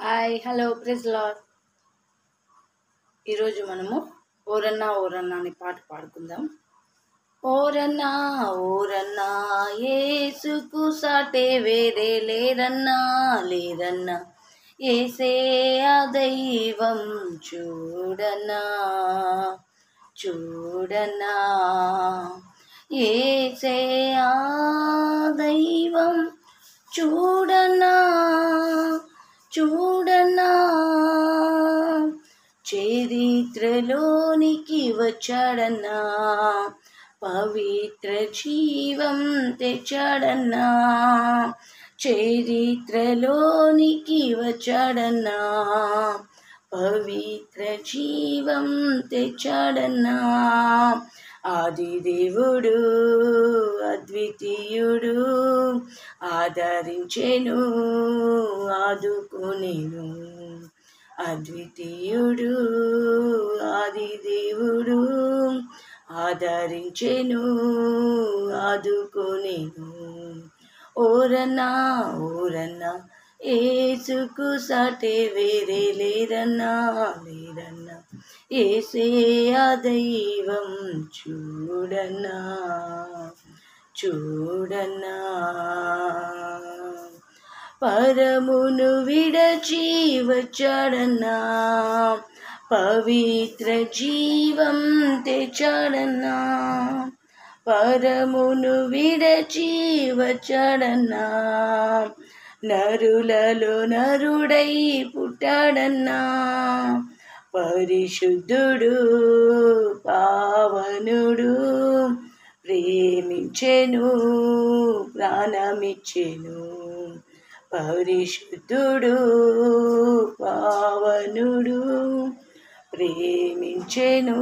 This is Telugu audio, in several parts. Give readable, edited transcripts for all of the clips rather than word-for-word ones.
Hi hello praise lord. ఈరోజు మనము ఓరన్నా ఓరన్నా అని పాట పాడుకుందాం. ఓరన్నా ఓరన్నా యేసుకు సాటే వేరే లేరన్నా లేరన్నా, యేసే ఆ దైవం చూడన్నా చూడన్నా, యేసే ఆ దైవం చూడన్నా చూడన్నా, చరిత్రలోనికి వచ్చాడన్నా, పవిత్ర జీవం తెచ్చాడన్నా, చరిత్రలోనికి వచ్చాడన్నా, పవిత్ర జీవం తెచ్చాడన్నా. ఆది దేవుడు అద్వితీయుడు, ఆదరించెను ఆదుకొనెను. అద్వితీయుడు ఆది దేవుడు, ఆదరించెను ఆదుకొనెను. ఓరన్నా ఓరన్నా యేసుకు సాటే వేరే లేరన్నా లేరన్నా, యేసే ఆ దైవం చూడన్నా చూడన్నా. పరమును విడచి వచ్చాడన్నా, పవిత్ర జీవం తెచ్చాడన్నా, పరమును విడచి వచ్చాడన్నా, నరులలో నరుడై పుట్టాడన్నా, పరిశుద్ధుడు పావనుడు, ప్రేమించెను ప్రాణమిచ్చెను. పరిశుద్ధుడు పావనుడు, ప్రేమించెను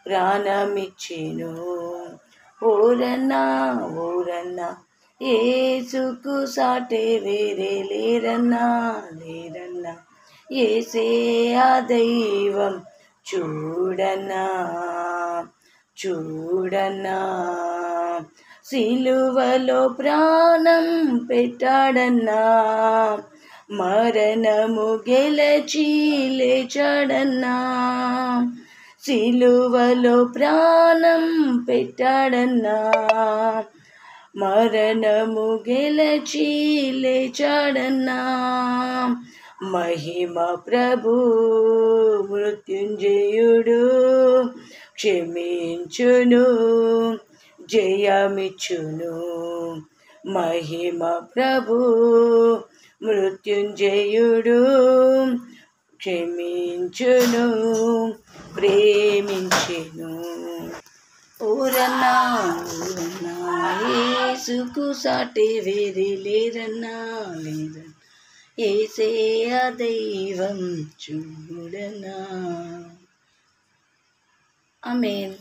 ప్రాణమిచ్చెను. ఓరన్నా ఓరన్నా యేసుకు సాటే వేరే లేరన్నా లేరన్నా, యేసే ఆ దైవం చూడన్నా చూడన్నా. సిలువలో ప్రాణం పెట్టాడన్నా, మరణము గెలచి లేచాడన్నా, సిలువలో ప్రాణం పెట్టాడన్నా, మరణము గెలచి లేచాడన్నా. మహిమ ప్రభు మృత్యుంజయుడు, క్షమించును జయమిచ్చును. మహిమ ప్రభు మృత్యుంజయుడు, క్షమించును ప్రేమించెను. ఓరన్నా ఓరన్నా యేసుకు సాటే వేరే లేరన్నా లేరన్నా, యేసే ఆ దైవం చూడన్నా. ఆమేన్.